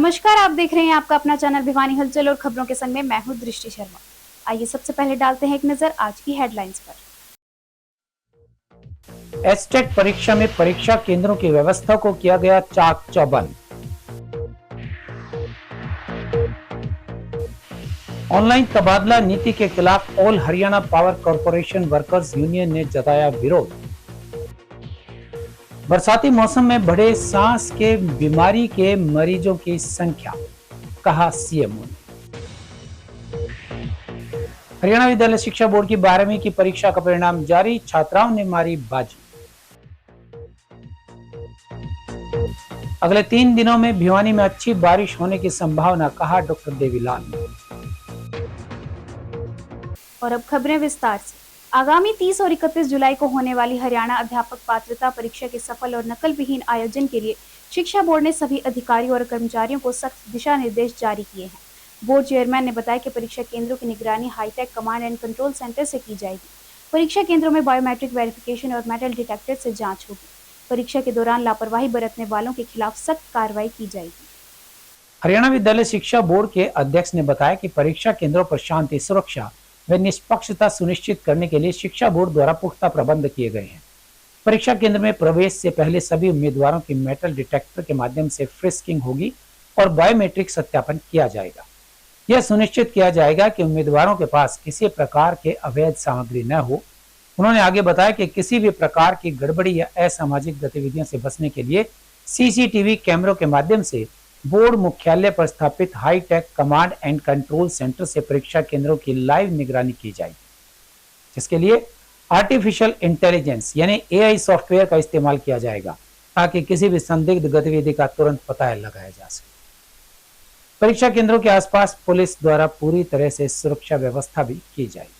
नमस्कार, आप देख रहे हैं आपका अपना चैनल भिवानी हलचल और खबरों के संग में मैं हूं दृष्टि शर्मा। आइए सबसे पहले डालते हैं एक नजर आज की हेडलाइंस पर। एसटेट परीक्षा में परीक्षा केंद्रों की व्यवस्था को किया गया चाक चौबंद। ऑनलाइन तबादला नीति के खिलाफ all Haryana power corporation workers union ने जताया विरोध। बरसाती मौसम में बढ़े सांस के बीमारी के मरीजों की संख्या, कहा सीएम ने। हरियाणा विद्यालय शिक्षा बोर्ड की 12वीं की परीक्षा का परिणाम जारी, छात्राओं ने मारी बाजी। अगले 3 दिनों में भिवानी में अच्छी बारिश होने की संभावना, कहा डॉक्टर देवीलाल ने। और अब खबरें विस्तार से। आगामी 30 और 31 जुलाई को होने वाली हरियाणा अध्यापक पात्रता परीक्षा के सफल और नकल विहीन आयोजन के लिए शिक्षा बोर्ड ने सभी अधिकारियों और कर्मचारियों को सख्त दिशा निर्देश जारी किए हैं। बोर्ड चेयरमैन ने बताया कि परीक्षा केंद्रों की निगरानी hi-tech command and control centre से की जाएगी। परीक्षा केंद्रों में बायोमेट्रिक वेरिफिकेशन और मेटल डिटेक्टर से जांच होगी। परीक्षा के दौरान लापरवाही बरतने वालों के खिलाफ सख्त कार्रवाई की जाएगी। हरियाणा विद्यालय शिक्षा बोर्ड के अध्यक्ष ने बताया कि परीक्षा केंद्रों पर शांति, सुरक्षा व निष्पक्षता सुनिश्चित करने के लिए शिक्षा बोर्ड द्वारा पुख्ता प्रबंध किए गए हैं। परीक्षा केंद्र में प्रवेश से पहले सभी उम्मीदवारों की मेटल डिटेक्टर के माध्यम से फ्रिस्किंग होगी और बायोमेट्रिक सत्यापन किया जाएगा। यह सुनिश्चित किया जाएगा कि उम्मीदवारों के पास किसी प्रकार के अवैध सामग्री न हो। उन्होंने आगे बताया कि किसी भी प्रकार की गड़बड़ी या असामाजिक गतिविधियों से बचने के लिए सीसीटीवी कैमरों के माध्यम से बोर्ड मुख्यालय पर स्थापित hi-tech command and control centre से परीक्षा केंद्रों की लाइव निगरानी की जाएगी, जिसके लिए आर्टिफिशियल इंटेलिजेंस यानी एआई सॉफ्टवेयर का इस्तेमाल किया जाएगा ताकि किसी भी संदिग्ध गतिविधि का तुरंत पता लगाया जा सके। परीक्षा केंद्रों के आसपास पुलिस द्वारा पूरी तरह से सुरक्षा व्यवस्था भी की जाएगी।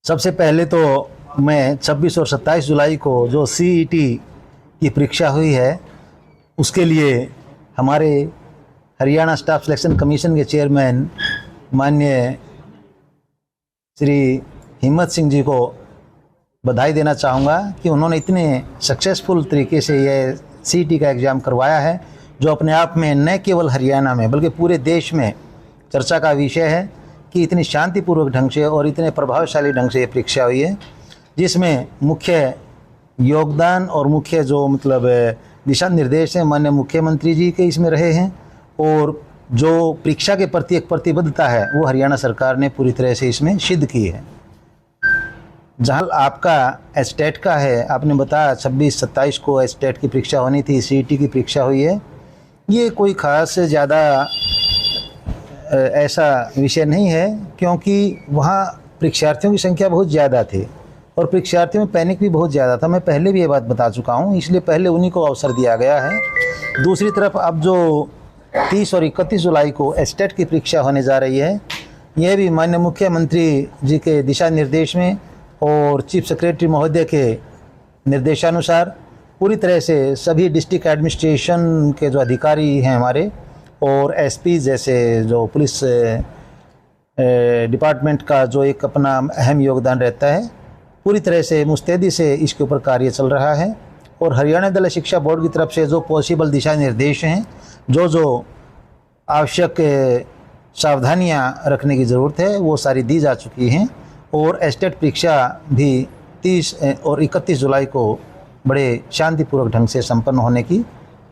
सबसे पहले तो मैं 26 और 27 जुलाई को जो सीईटी की परीक्षा हुई है उसके लिए हमारे हरियाणा स्टाफ सिलेक्शन कमीशन के चेयरमैन माननीय श्री हिम्मत सिंह जी को बधाई देना चाहूँगा कि उन्होंने इतने सक्सेसफुल तरीके से यह सीईटी का एग्ज़ाम करवाया है, जो अपने आप में न केवल हरियाणा में बल्कि पूरे देश में चर्चा का विषय है कि इतनी शांतिपूर्वक ढंग से और इतने प्रभावशाली ढंग से ये परीक्षा हुई है, जिसमें मुख्य योगदान और मुख्य जो दिशा निर्देश हैं माननीय मुख्यमंत्री जी के इसमें रहे हैं, और जो परीक्षा के प्रति एक प्रतिबद्धता है वो हरियाणा सरकार ने पूरी तरह से इसमें सिद्ध की है। जहाँ आपका एस्टेट का है, आपने बताया 26-27 को एस्टेट की परीक्षा होनी थी, सीईटी की परीक्षा हुई है। ये कोई ख़ास ज़्यादा ऐसा विषय नहीं है, क्योंकि वहाँ परीक्षार्थियों की संख्या बहुत ज़्यादा थी और परीक्षार्थियों में पैनिक भी बहुत ज़्यादा था। मैं पहले भी ये बात बता चुका हूँ, इसलिए पहले उन्हीं को अवसर दिया गया है। दूसरी तरफ अब जो 30 और 31 जुलाई को एस्टेट की परीक्षा होने जा रही है, यह भी माननीय मुख्यमंत्री जी के दिशा निर्देश में और चीफ सेक्रेटरी महोदय के निर्देशानुसार पूरी तरह से सभी डिस्ट्रिक्ट एडमिनिस्ट्रेशन के जो अधिकारी हैं हमारे और एसपी जैसे जो पुलिस डिपार्टमेंट का जो एक अपना अहम योगदान रहता है, पूरी तरह से मुस्तैदी से इसके ऊपर कार्य चल रहा है। और हरियाणा विद्यालय शिक्षा बोर्ड की तरफ से जो पॉसिबल दिशा निर्देश हैं, जो आवश्यक सावधानियां रखने की ज़रूरत है, वो सारी दी जा चुकी हैं। और एस्टेट परीक्षा भी 30 और 31 जुलाई को बड़े शांतिपूर्वक ढंग से संपन्न होने की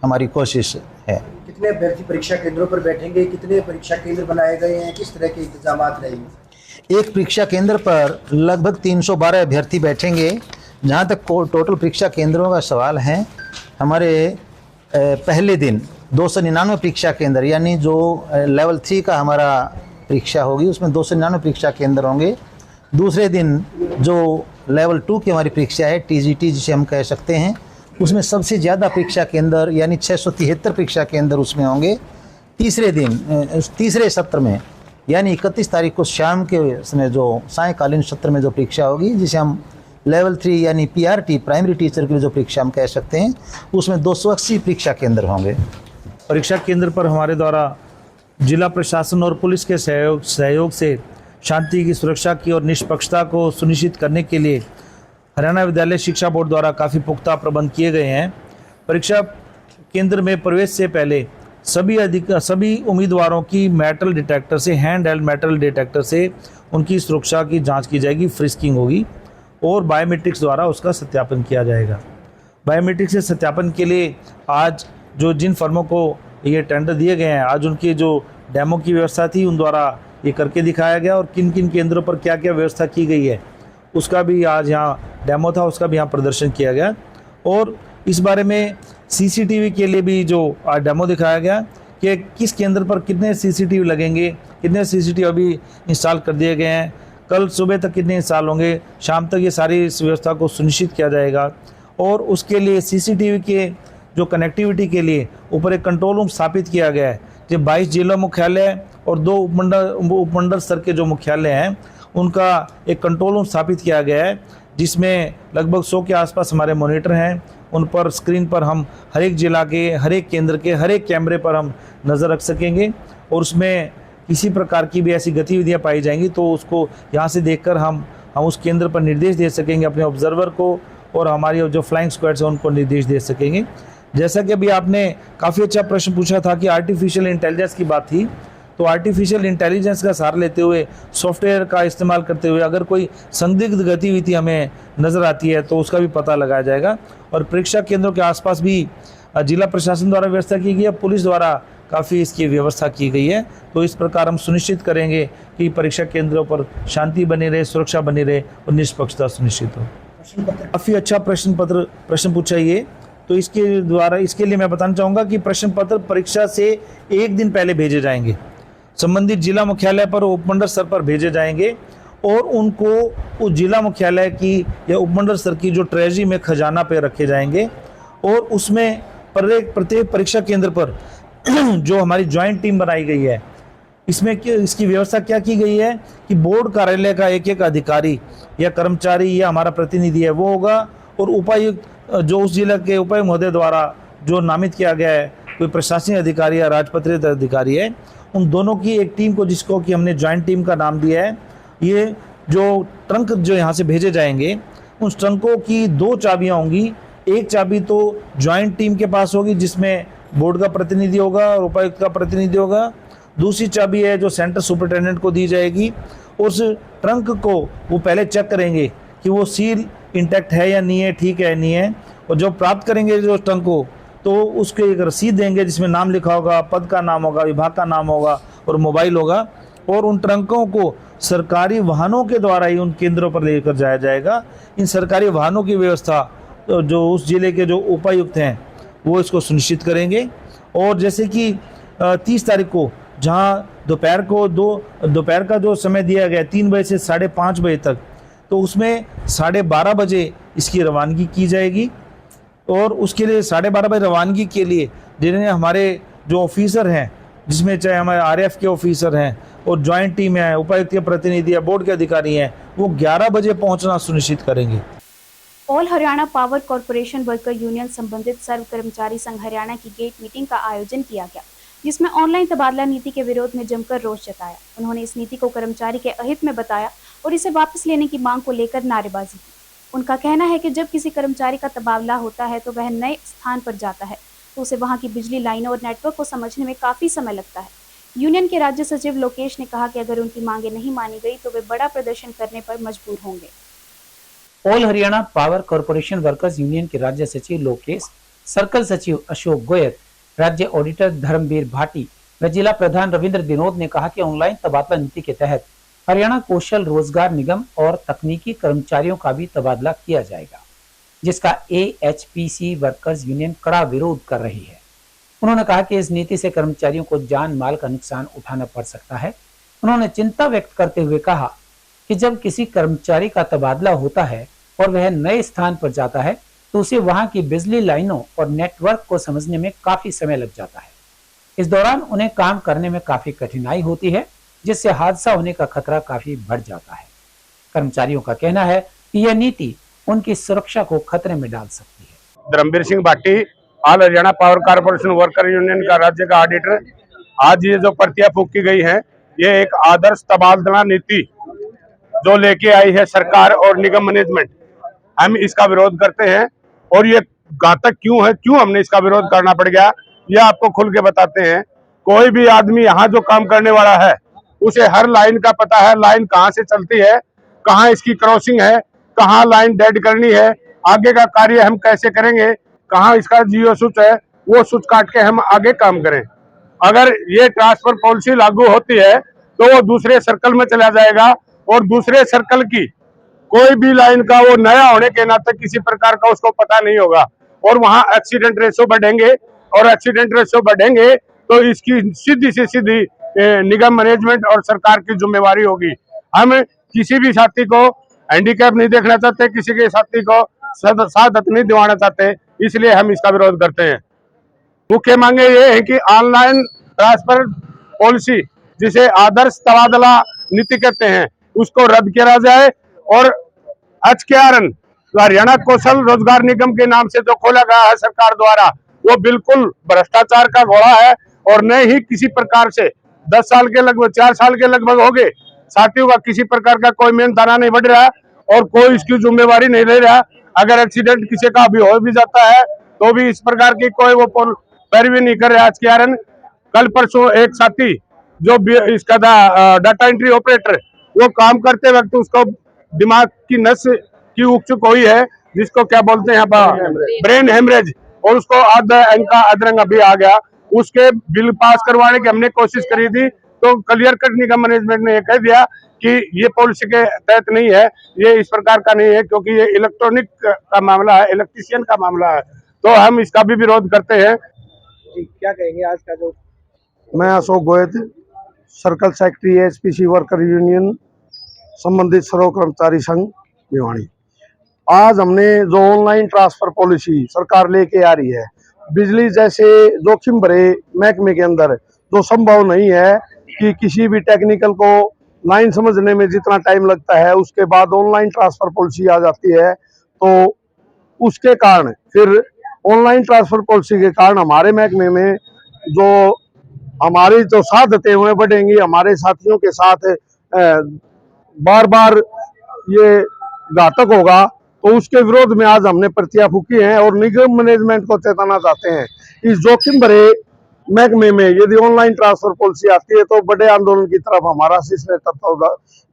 हमारी कोशिश है। कितने अभ्यर्थी परीक्षा केंद्रों पर बैठेंगे, कितने परीक्षा केंद्र बनाए गए हैं, किस तरह के इंतजाम रहेंगे? एक परीक्षा केंद्र पर लगभग 312 अभ्यर्थी बैठेंगे। जहाँ तक टोटल परीक्षा केंद्रों का सवाल है, हमारे पहले दिन 299 परीक्षा केंद्र, यानी जो लेवल 3 का हमारा परीक्षा होगी उसमें 299 परीक्षा केंद्र होंगे। दूसरे दिन जो लेवल 2 की हमारी परीक्षा है, टीजीटी जिसे हम कह सकते हैं, उसमें सबसे ज़्यादा परीक्षा केंद्र यानी 673 परीक्षा केंद्र उसमें होंगे। तीसरे दिन तीसरे सत्र में यानी 31 तारीख को शाम के समय जो सायंकालीन सत्र में जो परीक्षा होगी, जिसे हम लेवल 3 यानी पीआरटी प्राइमरी टीचर की जो परीक्षा हम कह सकते हैं, उसमें 280 परीक्षा केंद्र होंगे। परीक्षा केंद्र पर हमारे द्वारा जिला प्रशासन और पुलिस के सहयोग से शांति की सुरक्षा की और निष्पक्षता को सुनिश्चित करने के लिए हरियाणा विद्यालय शिक्षा बोर्ड द्वारा काफ़ी पुख्ता प्रबंध किए गए हैं। परीक्षा केंद्र में प्रवेश से पहले सभी उम्मीदवारों की मेटल डिटेक्टर से, हैंड हेल्ड मेटल डिटेक्टर से उनकी सुरक्षा की जांच की जाएगी, फ्रिस्किंग होगी और बायोमेट्रिक्स द्वारा उसका सत्यापन किया जाएगा। बायोमेट्रिक्स से सत्यापन के लिए आज जिन फर्मों को ये टेंडर दिए गए हैं, आज उनकी जो डेमो की व्यवस्था थी उन द्वारा ये करके दिखाया गया और किन किन केंद्रों पर क्या क्या व्यवस्था की गई है उसका भी आज यहाँ डेमो था, उसका भी यहाँ प्रदर्शन किया गया। और इस बारे में सीसीटीवी के लिए भी जो आज डेमो दिखाया गया कि किस केंद्र पर कितने सीसीटीवी लगेंगे, कितने सीसीटीवी अभी इंस्टॉल कर दिए गए हैं, कल सुबह तक कितने इंस्टॉल होंगे, शाम तक ये सारी इस व्यवस्था को सुनिश्चित किया जाएगा। और उसके लिए सीसीटीवी के जो कनेक्टिविटी के लिए ऊपर एक कंट्रोल रूम स्थापित किया गया है। जो 22 जिला मुख्यालय और 2 उपमंडल स्तर के जो मुख्यालय हैं उनका एक कंट्रोल रूम स्थापित किया गया है, जिसमें लगभग 100 के आसपास हमारे मॉनिटर हैं। उन पर स्क्रीन पर हम हर एक जिला के, हर एक केंद्र के, हर एक कैमरे पर हम नज़र रख सकेंगे और उसमें किसी प्रकार की भी ऐसी गतिविधियां पाई जाएंगी तो उसको यहाँ से देखकर हम उस केंद्र पर निर्देश दे सकेंगे अपने ऑब्जर्वर को, और हमारी जो फ्लाइंग स्क्वाड्स हैं उनको निर्देश दे सकेंगे। जैसा कि अभी आपने काफ़ी अच्छा प्रश्न पूछा था कि आर्टिफिशियल इंटेलिजेंस की बात थी, तो आर्टिफिशियल इंटेलिजेंस का सहारा लेते हुए, सॉफ्टवेयर का इस्तेमाल करते हुए अगर कोई संदिग्ध गतिविधि हमें नज़र आती है तो उसका भी पता लगाया जाएगा। और परीक्षा केंद्रों के आसपास भी जिला प्रशासन द्वारा व्यवस्था की गई है, पुलिस द्वारा काफ़ी इसकी व्यवस्था की गई है। तो इस प्रकार हम सुनिश्चित करेंगे कि परीक्षा केंद्रों पर शांति बनी रहे, सुरक्षा बनी रहे और निष्पक्षता सुनिश्चित हो। काफ़ी अच्छा प्रश्न पूछा ये। तो इसके लिए मैं बताना चाहूँगा कि प्रश्न पत्र परीक्षा से एक दिन पहले भेजे जाएंगे, संबंधित जिला मुख्यालय पर, उपमंडल स्तर पर भेजे जाएंगे और उनको उस जिला मुख्यालय की या उपमंडल स्तर की जो ट्रेजरी में खजाना पे रखे जाएंगे और उसमें प्रत्येक परीक्षा केंद्र पर जो हमारी ज्वाइंट टीम बनाई गई है, इसमें इसकी व्यवस्था क्या की गई है कि बोर्ड कार्यालय का एक अधिकारी या कर्मचारी या हमारा प्रतिनिधि है वो होगा, और उपायुक्त जो उस जिला के उपायुक्त महोदय द्वारा जो नामित किया गया है, कोई प्रशासनिक अधिकारी या राजपत्रित अधिकारी है, उन दोनों की एक टीम को, जिसको कि हमने ज्वाइंट टीम का नाम दिया है। ये जो ट्रंक जो यहाँ से भेजे जाएंगे, उन ट्रंकों की 2 चाबियाँ होंगी। एक चाबी तो ज्वाइंट टीम के पास होगी जिसमें बोर्ड का प्रतिनिधि होगा और उपायुक्त का प्रतिनिधि होगा। दूसरी चाबी है जो सेंटर सुपरिटेंडेंट को दी जाएगी। उस ट्रंक को वो पहले चेक करेंगे कि वो सील इंटैक्ट है या नहीं है, ठीक है नहीं है, और जब प्राप्त करेंगे जो ट्रंक को तो उसको एक रसीद देंगे जिसमें नाम लिखा होगा, पद का नाम होगा, विभाग का नाम होगा और मोबाइल होगा, और उन ट्रंकों को सरकारी वाहनों के द्वारा ही उन केंद्रों पर लेकर जाया जाएगा। इन सरकारी वाहनों की व्यवस्था जो उस जिले के जो उपायुक्त हैं वो इसको सुनिश्चित करेंगे। और जैसे कि 30 तारीख को जहां दोपहर का जो समय दिया गया 3 बजे से 5:30 बजे तक, तो उसमें 12:30 बजे इसकी रवानगी की जाएगी। और उसके लिए 12:30 बजे रवानगी के लिए जिन्हें हमारे जो ऑफिसर हैं, जिसमें चाहे हमारे आरएफ के ऑफिसर हैं और ज्वाइंट टीम है, उपायुक्त के प्रतिनिधि या बोर्ड के अधिकारी हैं, वो 11 बजे पहुंचना सुनिश्चित करेंगे। All Haryana power corporation worker union संबंधित सर्व कर्मचारी संघ हरियाणा की गेट मीटिंग का आयोजन किया गया, जिसमें ऑनलाइन तबादला नीति के विरोध में जमकर रोष जताया। उन्होंने इस नीति को कर्मचारी के अहित में बताया और इसे वापस लेने की मांग को लेकर नारेबाजी की। उनका कहना है कि जब किसी कर्मचारी का तबादला होता है तो वह नए स्थान पर जाता है तो उसे वहां की बिजली लाइनों और नेटवर्क को समझने में काफी समय लगता है। यूनियन के राज्य सचिव लोकेश ने कहा कि अगर उनकी मांगे नहीं मानी गई तो वे बड़ा प्रदर्शन करने पर मजबूर होंगे। All Haryana power corporation workers union के राज्य सचिव लोकेश, सर्कल सचिव अशोक गोयल, राज्य ऑडिटर धर्मवीर भाटी व जिला प्रधान रविंद्र विनोद ने कहा कि ऑनलाइन तबादला नीति के तहत हरियाणा कौशल रोजगार निगम और तकनीकी कर्मचारियों का भी तबादला किया जाएगा, जिसका AHPC वर्कर्स यूनियन कड़ा विरोध कर रही है। उन्होंने कहा कि इस नीति से कर्मचारियों को जान माल का नुकसान उठाना पड़ सकता है। उन्होंने चिंता व्यक्त करते हुए कहा कि जब किसी कर्मचारी का तबादला होता है और वह नए स्थान पर जाता है तो उसे वहां की बिजली लाइनों और नेटवर्क को समझने में काफी समय लग जाता है। इस दौरान उन्हें काम करने में काफी कठिनाई होती है, जिससे हादसा होने का खतरा काफी बढ़ जाता है। कर्मचारियों का कहना है कि यह नीति उनकी सुरक्षा को खतरे में डाल सकती है। Dharamvir Singh Bhati, all Haryana power corporation worker union का राज्य का ऑडिटर। आज ये जो प्रतियां फूकी गई है, ये एक आदर्श तबादला नीति जो लेके आई है सरकार और निगम मैनेजमेंट, हम इसका विरोध करते हैं। और ये घातक क्यों है, क्यों हमने इसका विरोध करना पड़ गया, ये आपको खुल के बताते हैं। कोई भी आदमी यहाँ जो काम करने वाला है उसे हर लाइन का पता है, लाइन कहाँ से चलती है, कहाँ इसकी क्रॉसिंग है, कहाँ लाइन डेड करनी है, आगे का कार्य हम कैसे करेंगे, कहाँ इसका जियो स्विच है, वो स्विच काट के हम आगे काम करें। अगर ये ट्रांसफर पॉलिसी लागू होती है तो वो दूसरे सर्कल में चला जाएगा और दूसरे सर्कल की कोई भी लाइन का वो नया होने के नाते किसी प्रकार का उसको पता नहीं होगा और वहां एक्सीडेंट रेशो बढ़ेंगे और एक्सीडेंट रेशो बढ़ेंगे तो इसकी सीधी से सीधी निगम मैनेजमेंट और सरकार की जिम्मेवारी होगी। हम किसी भी साथी को हैंडीकैप नहीं देखना चाहते, किसी के साथी को साधक नहीं दिवाना चाहते, इसलिए हम इसका विरोध करते हैं। मुख्य मांगे ये है कि ऑनलाइन ट्रांसफर पॉलिसी जिसे आदर्श तबादला नीति कहते हैं उसको रद्द किया जाए और HKRN हरियाणा कौशल रोजगार निगम के नाम से जो खोला गया है सरकार द्वारा वो बिल्कुल भ्रष्टाचार का घोड़ा है और न ही किसी प्रकार से 10 साल के लगभग 4 साल के लगभग हो गए साथियों का किसी प्रकार का कोई मेहनताना नहीं बढ़ रहा और कोई इसकी जिम्मेवारी नहीं ले रहा। अगर एक्सीडेंट किसी का भी हो भी जाता है तो भी इस प्रकार की कोई वो पैरवी नहीं कर रहा HKRN। कल परसों एक साथी जो इसका था डाटा एंट्री ऑपरेटर, वो काम करते वक्त उसको दिमाग की नस की उकचुक हुई है जिसको क्या बोलते हैं ब्रेन हेमरेज, और उसको इनका अधरंग अभी आ गया। उसके बिल पास करवाने की हमने कोशिश करी थी तो क्लियर कट निगम मैनेजमेंट ने ये कह दिया कि ये पॉलिसी के तहत नहीं है, ये इस प्रकार का नहीं है क्योंकि ये इलेक्ट्रॉनिक का मामला है, इलेक्ट्रिशियन का मामला है। तो हम इसका भी विरोध करते हैं। क्या कहेंगे आज का जो मैं Ashok Goyat, circle secretary HPC worker union संबंधित सर्व कर्मचारी संघ भिवानी। आज हमने जो ऑनलाइन ट्रांसफर पॉलिसी सरकार लेके आ रही है, बिजली जैसे जोखिम भरे महकमे के अंदर जो संभव नहीं है कि किसी भी टेक्निकल को लाइन समझने में जितना टाइम लगता है उसके बाद ऑनलाइन ट्रांसफर पॉलिसी आ जाती है, तो उसके कारण फिर ऑनलाइन ट्रांसफर पॉलिसी के कारण हमारे महकमे में जो हमारी जो साधते हुए बढ़ेंगी, हमारे साथियों के साथ बार बार ये घातक होगा, तो उसके विरोध में आज हमने प्रतियां फूकी हैं और निगम मैनेजमेंट को चेताना चाहते हैं। इस जोखिम भरे महकमे में यदि ऑनलाइन ट्रांसफर पॉलिसी आती है तो बड़े आंदोलन की तरफ हमारा शीर्ष नेतृत्व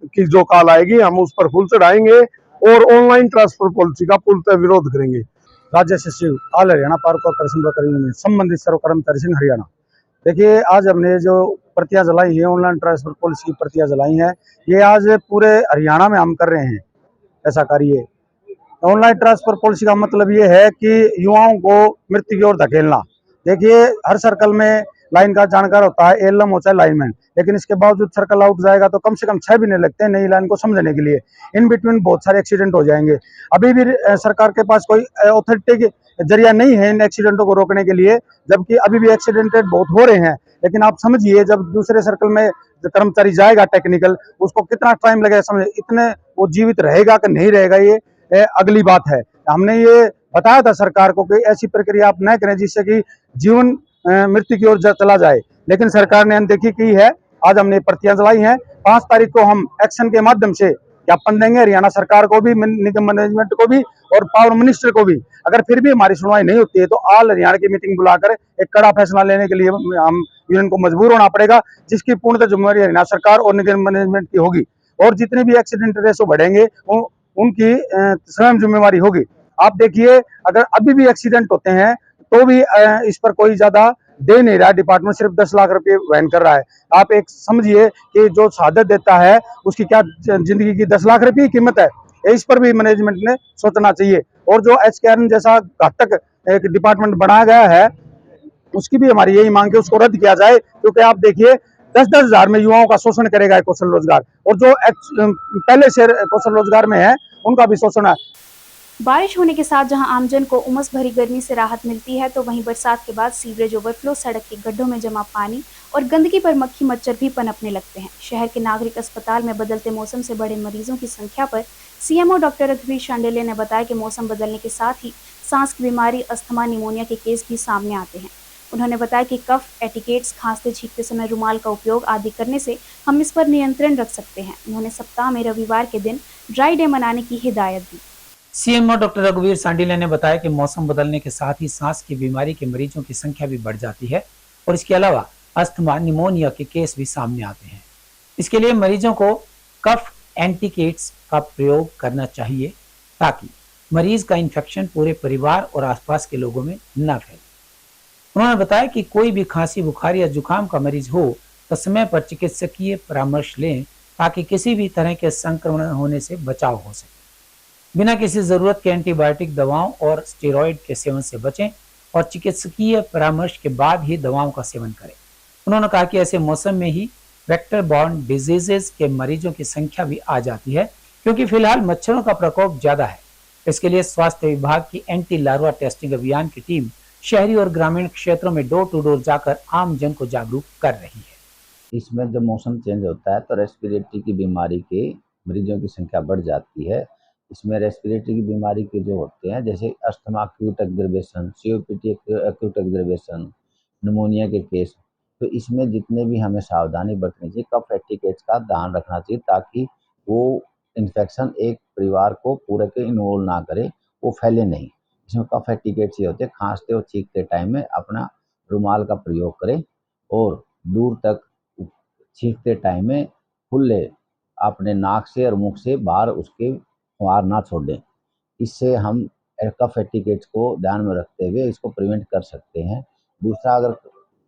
की जो काल आएगी हम उस पर फूल चढ़ाएंगे और ऑनलाइन ट्रांसफर पॉलिसी का पूर्णतः विरोध करेंगे। राज्य सचिव all Haryana power corporation worker union संबंधित सर्व कर्मचारी संघ हरियाणा। देखिए, आज हमने जो प्रतियां जलाई है, ऑनलाइन ट्रांसफर पॉलिसी की प्रतियां जलाई हैं, ये आज पूरे हरियाणा में हम कर रहे हैं ऐसा कार्य। ऑनलाइन ट्रांसफर पॉलिसी का मतलब ये है कि युवाओं को मृत्यु की ओर धकेलना। देखिए, हर सर्कल में लाइन का जानकार होता है, एलएम होता है लाइनमैन, लेकिन इसके बावजूद सर्कल आउट जाएगा तो कम से कम 6 महीने लगते हैं नई लाइन को समझने के लिए। इन बिटवीन बहुत सारे एक्सीडेंट हो जाएंगे। अभी भी सरकार के पास कोई ऑथोरिटी जरिया नहीं है इन एक्सीडेंटों को रोकने के लिए, जबकि अभी भी एक्सीडेंटेड बहुत हो रहे हैं। लेकिन आप समझिए, जब दूसरे सर्कल में कर्मचारी जाएगा टेक्निकल, उसको कितना टाइम लगेगा समझ, इतने वो जीवित रहेगा कि नहीं रहेगा ये अगली बात है। हमने ये बताया था सरकार को कि ऐसी प्रक्रिया आप न करें जिससे कि जीवन मृत्यु की ओर चला जाए, लेकिन सरकार ने अनदेखी की है। आज हमने प्रतियां जलाई हैं। 5 तारीख को हम एक्शन के माध्यम से ज्ञापन देंगे हरियाणा सरकार को भी, निगम मैनेजमेंट को भी और पावर मिनिस्टर को भी। अगर फिर भी हमारी सुनवाई नहीं होती है तो ऑल हरियाणा की मीटिंग बुलाकर एक कड़ा फैसला लेने के लिए हम यूनियन को मजबूर होना पड़ेगा, जिसकी पूर्णतः जिम्मेवारी हरियाणा सरकार और निगम मैनेजमेंट की होगी। और जितने भी एक्सीडेंट रेशो बढ़ेंगे उनकी स्वयं जिम्मेवारी होगी। आप देखिए, अगर अभी भी एक्सीडेंट होते हैं तो भी इस पर कोई ज्यादा दे नहीं रहा। डिपार्टमेंट सिर्फ 10 लाख रुपए वहन कर रहा है। आप एक समझिए कि जो शहादत देता है उसकी क्या जिंदगी की 10 लाख रुपए की कीमत है। इस पर भी मैनेजमेंट ने सोचना चाहिए। और जो HKRN जैसा घातक एक डिपार्टमेंट बनाया गया है, उसकी भी हमारी यही मांग है उसको रद्द किया जाए, क्योंकि आप देखिए 10-10 हजार में युवाओं का शोषण करेगा कौशल रोजगार, और जो पहले से कौशल रोजगार में है उनका भी शोषण है। बारिश होने के साथ जहां आमजन को उमस भरी गर्मी से राहत मिलती है, तो वहीं बरसात के बाद सीवरेज ओवरफ्लो, सड़क के गड्ढों में जमा पानी और गंदगी पर मक्खी मच्छर भी पनपने लगते हैं। शहर के नागरिक अस्पताल में बदलते मौसम से बढ़े मरीजों की संख्या पर CMO डॉक्टर रघुवीर शांडिल्य ने बताया कि मौसम बदलने के साथ ही सांस की बीमारी, अस्थमा, निमोनिया के केस भी सामने आते हैं। उन्होंने बताया कि कफ, एटिकेट्स, खांसते छींकते समय रुमाल का उपयोग आदि करने से हम इस पर नियंत्रण रख सकते हैं। उन्होंने सप्ताह में रविवार के दिन ड्राई डे मनाने की हिदायत दी। सीएमओ डॉक्टर रघुवीर सांडिल्या ने बताया कि मौसम बदलने के साथ ही सांस की बीमारी के मरीजों की संख्या भी बढ़ जाती है और इसके अलावा अस्थमा, निमोनिया के केस भी सामने आते हैं। इसके लिए मरीजों को कफ एंटीकेट्स का प्रयोग करना चाहिए ताकि मरीज का इन्फेक्शन पूरे परिवार और आसपास के लोगों में न फैले। उन्होंने बताया कि कोई भी खांसी, बुखार या जुकाम का मरीज हो तो समय पर चिकित्सकीय परामर्श लें ताकि किसी भी तरह के संक्रमण होने से बचाव हो सके। बिना किसी जरूरत के एंटीबायोटिक दवाओं और स्टेरॉइड के सेवन से बचें और चिकित्सकीय परामर्श के बाद ही दवाओं का सेवन करें। उन्होंने कहा कि ऐसे मौसम में ही वेक्टर बॉर्न डिजीजेस के मरीजों की संख्या भी आ जाती है क्योंकि फिलहाल मच्छरों का प्रकोप ज्यादा है। इसके लिए स्वास्थ्य विभाग की एंटी लार्वा टेस्टिंग अभियान की टीम शहरी और ग्रामीण क्षेत्रों में डोर टू डोर जाकर आम जन को जागरूक कर रही है। इसमें जब मौसम चेंज होता है तो रेस्पिरेटरी की बीमारी के मरीजों की संख्या बढ़ जाती है। इसमें रेस्पिरेटरी की बीमारी के जो होते हैं जैसे asthma acute exacerbation, COPD acute exacerbation, pneumonia के केस, तो इसमें जितने भी हमें सावधानी बरतनी चाहिए, कफ एटिकेट्स का ध्यान रखना चाहिए ताकि वो इन्फेक्शन एक परिवार को पूरे के इन्वॉल्व ना करे, वो फैले नहीं। इसमें कफ एटिकेट्स ये होते हैं, खांसते और छींकते टाइम में अपना रुमाल का प्रयोग करें और दूर तक छींकते टाइम में खुले अपने नाक से और मुख से बाहर उसके फुहार ना छोड़ें। इससे हम कफ एटिकेट्स को ध्यान में रखते हुए इसको प्रिवेंट कर सकते हैं। दूसरा, अगर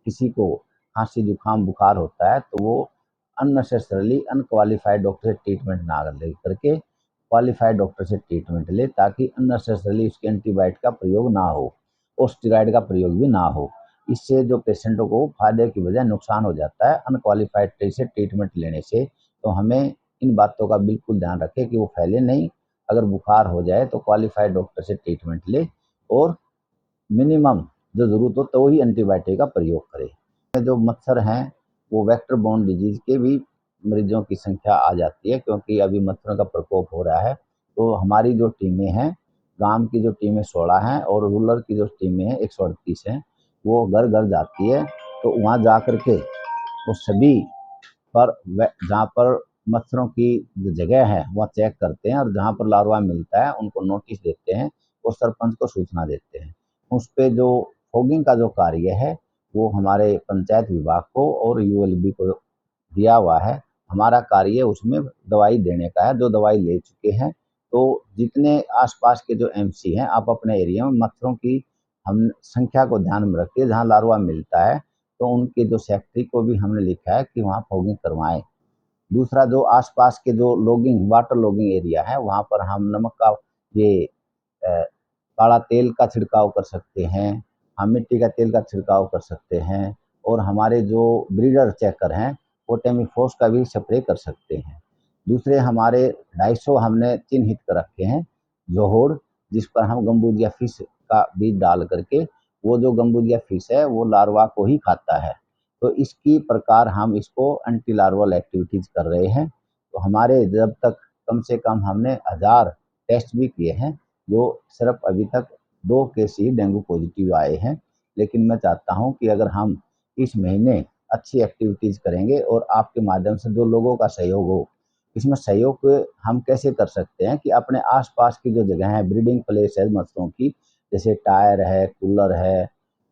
किसी को खांसी, जुकाम, बुखार होता है तो वो अननेसेसरली अनक्वालिफाइड डॉक्टर से ट्रीटमेंट ना ले करके क्वालिफाइड डॉक्टर से ट्रीटमेंट ले ताकि अननेसेसरली उसके एंटीबायोटिक का प्रयोग ना हो और स्टेरॉइड का प्रयोग भी ना हो। इससे जो पेशेंटों को फायदे की बजाय नुकसान हो जाता है अनक्वालिफाइड से ट्रीटमेंट लेने से। तो हमें इन बातों का बिल्कुल ध्यान रखें कि वो फैले नहीं। अगर बुखार हो जाए तो क्वालिफाइड डॉक्टर से ट्रीटमेंट ले और मिनिमम जो ज़रूरत हो तो ही एंटीबायोटिक का प्रयोग करें। जो मच्छर हैं वो वेक्टर बोर्न डिजीज़ के भी मरीजों की संख्या आ जाती है क्योंकि अभी मच्छरों का प्रकोप हो रहा है। तो हमारी जो टीमें हैं, गांव की जो टीमें 16 हैं और रूरल की जो टीमें हैं 138 हैं, वो घर घर जाती है। तो वहाँ जा कर के वो सभी पर जहाँ पर मच्छरों की जो जगह है वह चेक करते हैं और जहाँ पर लार्वा मिलता है उनको नोटिस देते हैं और सरपंच को सूचना देते हैं। उस पे जो फॉगिंग का जो कार्य है वो हमारे पंचायत विभाग को और यूएलबी को दिया हुआ है। हमारा कार्य उसमें दवाई देने का है। जो दवाई ले चुके हैं तो जितने आसपास के जो एमसी हैं, आप अपने एरिया में मच्छरों की हम संख्या को ध्यान में रखिए। जहाँ लार्वा मिलता है तो उनके जो सेक्रेटरी को भी हमने लिखा है कि वहाँ फॉगिंग करवाएं। दूसरा, जो आसपास के जो लॉगिंग वाटर लॉगिंग एरिया है वहाँ पर हम नमक का ये काला तेल का छिड़काव कर सकते हैं, हम मिट्टी का तेल का छिड़काव कर सकते हैं और हमारे जो ब्रीडर चेकर हैं वो टेमीफोस का भी स्प्रे कर सकते हैं। दूसरे, हमारे 250 हमने चिन्हित कर रखे हैं जोहोड़, जिस पर हम गम्बूजिया फिश का बीज डाल करके वो जो गम्बूजिया फिश है वो लार्वा को ही खाता है। तो इसकी प्रकार हम इसको एंटी लार्वल एक्टिविटीज़ कर रहे हैं। तो हमारे जब तक कम से कम हमने 1000 टेस्ट भी किए हैं, जो सिर्फ अभी तक 2 केस ही डेंगू पॉजिटिव आए हैं। लेकिन मैं चाहता हूं कि अगर हम इस महीने अच्छी एक्टिविटीज़ करेंगे और आपके माध्यम से जो लोगों का सहयोग हो, इसमें सहयोग हम कैसे कर सकते हैं कि अपने आसपास की जो जगह है, ब्रीडिंग प्लेस है मच्छरों की, जैसे टायर है, कूलर है,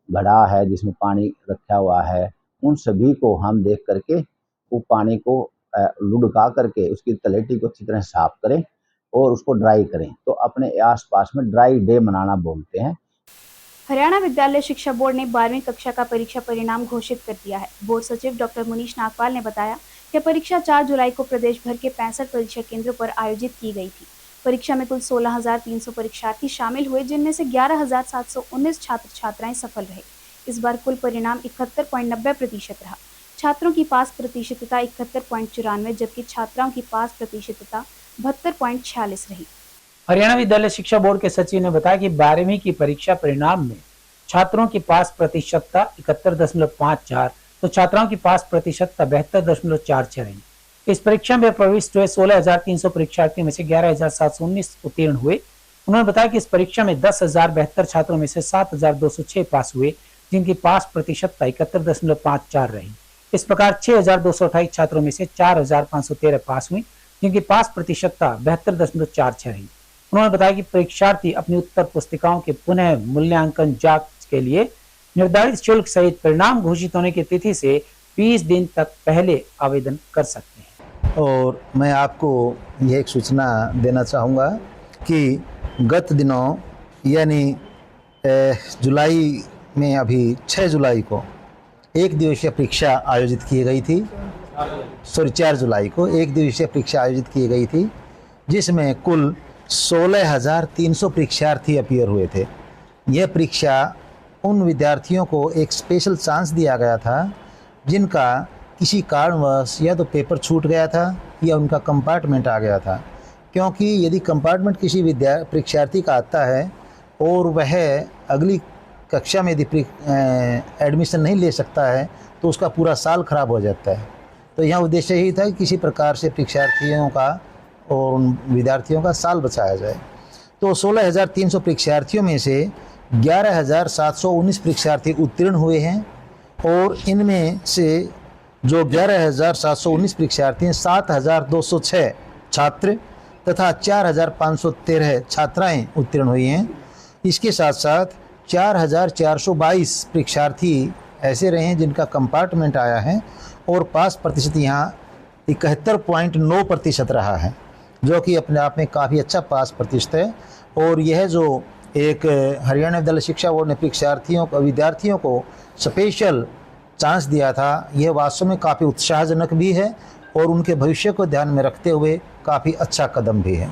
घड़ा है जिसमें पानी रखा हुआ है, उन सभी को हम देख करके वो पानी को लुढ़का करके उसकी तलहटी को अच्छी तरह साफ करें और उसको ड्राई करें। तो अपने आसपास में ड्राई डे मनाना बोलते हैं। हरियाणा विद्यालय शिक्षा बोर्ड ने 12वीं कक्षा का परीक्षा परिणाम घोषित कर दिया है। बोर्ड सचिव डॉक्टर मुनीश नागपाल ने बताया कि परीक्षा 4 जुलाई को प्रदेश भर के 65 परीक्षा केंद्रों पर आयोजित की गई थी। परीक्षा में कुल 16,300 परीक्षार्थी शामिल हुए, जिनमें से 11,719 छात्र छात्राएं सफल रहे। इस बार कुल परिणाम 71.90% रहा। छात्रों की पास प्रतिशतता 71.94, जबकि छात्राओं की पास प्रतिशतता 72.46 रही। हरियाणा विद्यालय शिक्षा बोर्ड के सचिव ने बताया कि 12वीं की परीक्षा परिणाम में छात्रों की पास प्रतिशतता 71.54 तो छात्राओं की पास प्रतिशतता 72.46 रही। इस परीक्षा में प्रविष्ट हुए 16,300 परीक्षार्थियों में से 11,719 उत्तीर्ण हुए। उन्होंने बताया कि इस परीक्षा में 10,072 छात्रों में से 7,206 पास हुए, जिनकी पास प्रतिशतता 71.54 रही। इस प्रकार 6,228 छात्रों में से 4,513 पास हुई, जिनकी पास प्रतिशतता 72.46 रही। उन्होंने बताया कि परीक्षार्थी अपनी उत्तर पुस्तिकाओं के पुनः मूल्यांकन जांच के लिए निर्धारित शुल्क सहित परिणाम घोषित होने की तिथि से 20 दिन तक पहले आवेदन कर सकते हैं। और मैं आपको यह एक सूचना देना चाहूँगा कि गत दिनों यानी जुलाई में अभी 6 जुलाई को एक दिवसीय परीक्षा आयोजित की गई थी। 4 जुलाई को एक दिवसीय परीक्षा आयोजित की गई थी, जिसमें कुल 16,300 परीक्षार्थी अपीयर हुए थे। यह परीक्षा उन विद्यार्थियों को एक स्पेशल चांस दिया गया था जिनका किसी कारणवश या तो पेपर छूट गया था या उनका कंपार्टमेंट आ गया था। क्योंकि यदि कंपार्टमेंट किसी परीक्षार्थी का आता है और वह अगली कक्षा में यदि एडमिशन नहीं ले सकता है तो उसका पूरा साल खराब हो जाता है। तो यहाँ उद्देश्य यही था कि किसी प्रकार से परीक्षार्थियों का और उन विद्यार्थियों का साल बचाया जाए। तो 16,300 परीक्षार्थियों में से 11,719 परीक्षार्थी उत्तीर्ण हुए हैं और इनमें से जो 11,719 परीक्षार्थी हैं 7,206 छात्र तथा 4,513 छात्राएं उत्तीर्ण हुई हैं। इसके साथ साथ 4,422 परीक्षार्थी ऐसे रहे हैं जिनका कंपार्टमेंट आया है और पास प्रतिशत यहाँ 71.9% रहा है, जो कि अपने आप में काफ़ी अच्छा पास प्रतिशत है। और यह जो एक हरियाणा विद्यालय शिक्षा बोर्ड ने विद्यार्थियों को स्पेशल चांस दिया था, यह वास्तव में काफ़ी उत्साहजनक भी है और उनके भविष्य को ध्यान में रखते हुए काफ़ी अच्छा कदम भी है।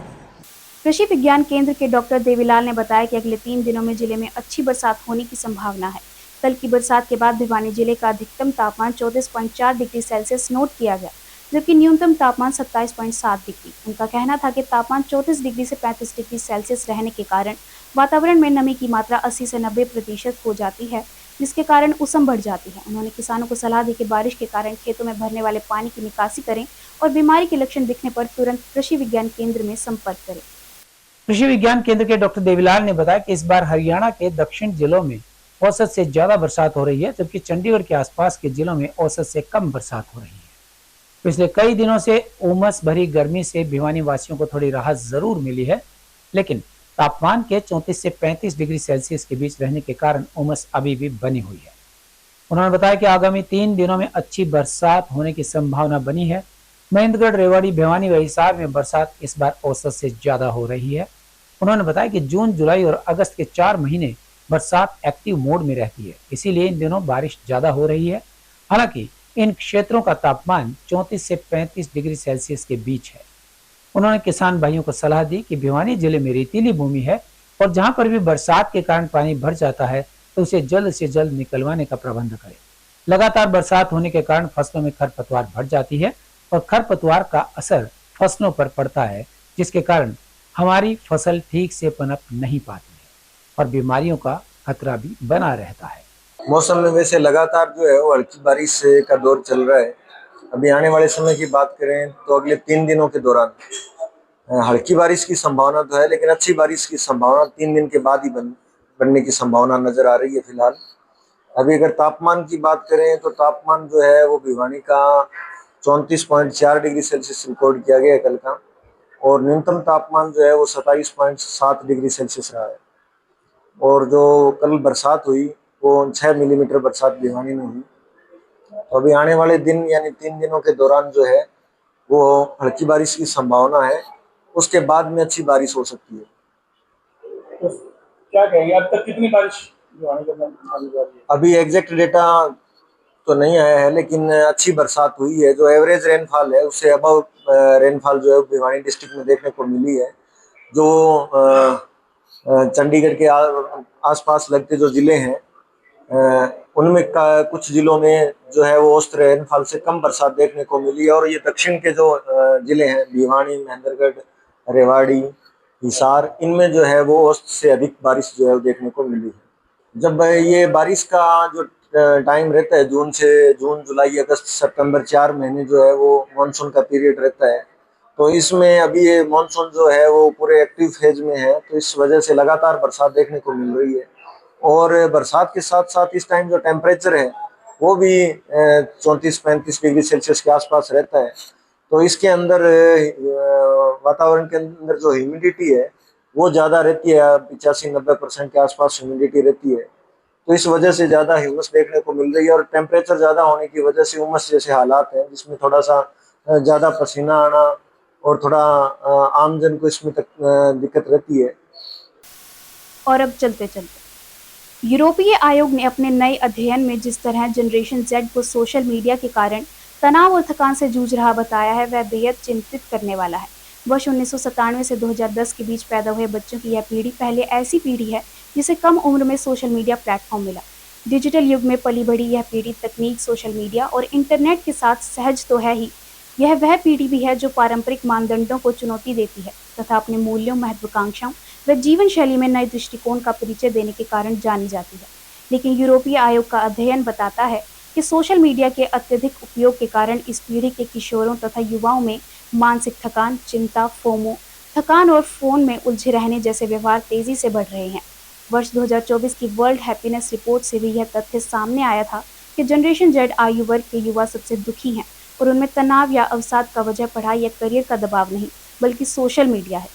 कृषि विज्ञान केंद्र के डॉक्टर देवीलाल ने बताया कि अगले 3 दिनों में जिले में अच्छी बरसात होने की संभावना है। कल की बरसात के बाद भिवानी जिले का अधिकतम तापमान 34.4 डिग्री सेल्सियस नोट किया गया, जबकि न्यूनतम तापमान 27.7 डिग्री। उनका कहना था कि तापमान 34 डिग्री से 35 डिग्री सेल्सियस रहने के कारण वातावरण में नमी की मात्रा 80 से 90% हो जाती है, जिसके कारण उष्ण बढ़ जाती है। उन्होंने किसानों को सलाह दी कि बारिश के कारण खेतों में भरने वाले पानी की निकासी करें और बीमारी के लक्षण दिखने पर तुरंत कृषि विज्ञान केंद्र में संपर्क करें। कृषि विज्ञान केंद्र के डॉक्टर देवीलाल ने बताया कि इस बार हरियाणा के दक्षिण जिलों में औसत से ज्यादा बरसात हो रही है, जबकि चंडीगढ़ के आसपास के जिलों में औसत से कम बरसात हो रही है। पिछले कई दिनों से उमस भरी गर्मी से भिवानी वासियों को थोड़ी राहत जरूर मिली है, लेकिन तापमान के 34 से 35 डिग्री सेल्सियस के बीच रहने के कारण उमस अभी भी बनी हुई है। उन्होंने बताया कि आगामी 3 दिनों में अच्छी बरसात होने की संभावना बनी है। महेंद्रगढ़, रेवाड़ी, भिवानी व हिसार में बरसात इस बार औसत से ज्यादा हो रही है। उन्होंने बताया कि जून, जुलाई और अगस्त के 4 महीने बरसात एक्टिव मोड में रहती है, इसीलिए इन दिनों बारिश ज्यादा हो रही है। हालांकि इन क्षेत्रों का तापमान 34 से 35 डिग्री सेल्सियस के बीच है। उन्होंने किसान भाइयों को सलाह दी कि भिवानी जिले में रेतीली भूमि है और जहां पर भी बरसात के कारण पानी भर जाता है तो उसे जल्द से जल्द निकलवाने का प्रबंध करें। लगातार बरसात होने के कारण फसलों में खरपतवार बढ़ जाती है और खरपतवार का असर फसलों पर पड़ता है, जिसके कारण हमारी फसल ठीक से पनप नहीं पाती है और बीमारियों का खतरा भी बना रहता है। मौसम में वैसे लगातार जो है वो हल्की बारिश का दौर चल रहा है। अभी आने वाले समय की बात करें तो अगले 3 दिनों के दौरान हल्की बारिश की संभावना तो है, लेकिन अच्छी बारिश की संभावना 3 दिन के बाद ही बनने की संभावना नजर आ रही है फिलहाल। अभी अगर तापमान की बात करें तो तापमान जो है वो भिवानी का 34.4 डिग्री सेल्सियस रिकॉर्ड किया गया है कल का, और न्यूनतम तापमान जो है वो 27.7 डिग्री सेल्सियस रहा है। और जो कल बरसात हुई वो 6 मिलीमीटर बरसात भिवानी में हुई। तो अभी आने वाले दिन यानी 3 दिनों के दौरान जो है वो हल्की बारिश की संभावना है, उसके बाद में अच्छी बारिश हो सकती है। तो क्या कहेंगे, अब तक कितनी बारिश भिवानी के अंदर? अभी एग्जैक्ट डेटा तो नहीं आया है, लेकिन अच्छी बरसात हुई है। जो एवरेज रेनफॉल है उससे अबव रेनफॉल जो है भिवानी डिस्ट्रिक्ट में देखने को मिली है। जो चंडीगढ़ के आसपास लगते जो जिले हैं उनमें कुछ जिलों में जो है वो औसत रेनफॉल से कम बरसात देखने को मिली है। और ये दक्षिण के जो जिले हैं भिवानी, महेंद्रगढ़, रेवाड़ी, हिसार, इनमें जो है वो औसत से अधिक बारिश जो है वो देखने को मिली है। जब ये बारिश का जो टाइम रहता है जून, जुलाई, अगस्त, सितंबर 4 महीने जो है वो मानसून का पीरियड रहता है। तो इसमें अभी ये मानसून जो है वो पूरे एक्टिव फेज में है, तो इस वजह से लगातार बरसात देखने को मिल रही है। और बरसात के साथ साथ इस टाइम जो टेम्परेचर है वो भी 34-35 डिग्री सेल्सियस के आसपास रहता है। तो इसके अंदर वातावरण के अंदर जो ह्यूमिडिटी है वो ज़्यादा रहती है, 85-90% के आसपास ह्यूमिडिटी रहती है, तो इस वजह से ज़्यादा ह्यूमस देखने को मिल रही है। और टेम्परेचर ज़्यादा होने की वजह से उमस जैसे हालात हैं, जिसमें थोड़ा सा ज़्यादा पसीना आना और थोड़ा आमजन को इसमें तक दिक्कत रहती है। और अब चलते चलते यूरोपीय आयोग ने अपने नए अध्ययन में जिस तरह जनरेशन जेड को सोशल मीडिया के कारण तनाव और थकान से जूझ रहा बताया है, वह बेहद चिंतित करने वाला है। वर्ष 1997 से 2010 के बीच पैदा हुए बच्चों की यह पीढ़ी पहले ऐसी पीढ़ी है जिसे कम उम्र में सोशल मीडिया प्लेटफॉर्म मिला। डिजिटल युग में पली बढ़ी यह पीढ़ी तकनीक, सोशल मीडिया और इंटरनेट के साथ सहज तो है ही, यह वह पीढ़ी भी है जो पारंपरिक मानदंडों को चुनौती देती है तथा अपने मूल्यों, महत्वाकांक्षाओं व जीवन शैली में नए दृष्टिकोण का परिचय देने के कारण जानी जाती है। लेकिन यूरोपीय आयोग का अध्ययन बताता है कि सोशल मीडिया के अत्यधिक उपयोग के कारण इस पीढ़ी के किशोरों तथा युवाओं में मानसिक थकान, चिंता, फोमो, थकान और फोन में उलझे रहने जैसे व्यवहार तेजी से बढ़ रहे हैं। वर्ष 2024 की वर्ल्ड हैप्पीनेस रिपोर्ट से भी यह तथ्य सामने आया था कि जनरेशन जेड आयु वर्ग के युवा सबसे दुखी हैं और उनमें तनाव या अवसाद का वजह पढ़ाई या करियर का दबाव नहीं बल्कि सोशल मीडिया है।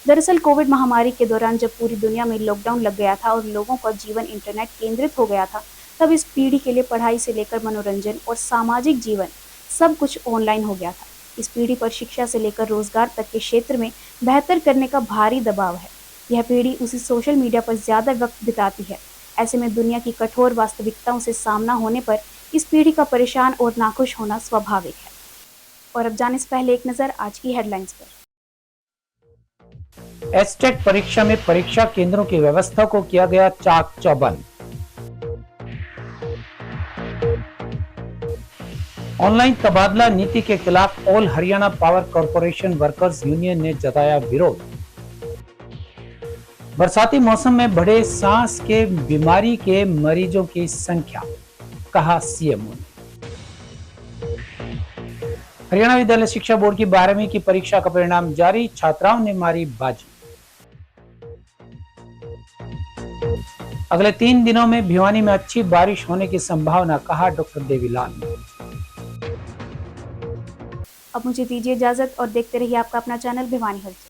दरअसल कोविड महामारी के दौरान जब पूरी दुनिया में लॉकडाउन लग गया था और लोगों का जीवन इंटरनेट केंद्रित हो गया था, तब इस पीढ़ी के लिए पढ़ाई से लेकर मनोरंजन और सामाजिक जीवन सब कुछ ऑनलाइन हो गया था। इस पीढ़ी पर शिक्षा से लेकर रोजगार तक के क्षेत्र में बेहतर करने का भारी दबाव है। यह पीढ़ी उसी सोशल मीडिया पर ज़्यादा वक्त बिताती है। ऐसे में दुनिया की कठोर वास्तविकताओं से सामना होने पर इस पीढ़ी का परेशान और नाखुश होना स्वाभाविक है। और अब जाने से पहले एक नज़र आज की हेडलाइंस पर। एसटेट परीक्षा में परीक्षा केंद्रों की व्यवस्था को किया गया चाक चौबंद। ऑनलाइन तबादला नीति के खिलाफ all Haryana power corporation workers union ने जताया विरोध। बरसाती मौसम में बढ़े सांस के बीमारी के मरीजों की संख्या, कहा सीएम ने। हरियाणा विद्यालय शिक्षा बोर्ड की 12वीं की परीक्षा का परिणाम जारी, छात्राओं ने मारी बाजी। अगले 3 दिनों में भिवानी में अच्छी बारिश होने की संभावना, कहा डॉक्टर देवीलाल ने। अब मुझे दीजिए इजाजत और देखते रहिए आपका अपना चैनल भिवानी हलचल।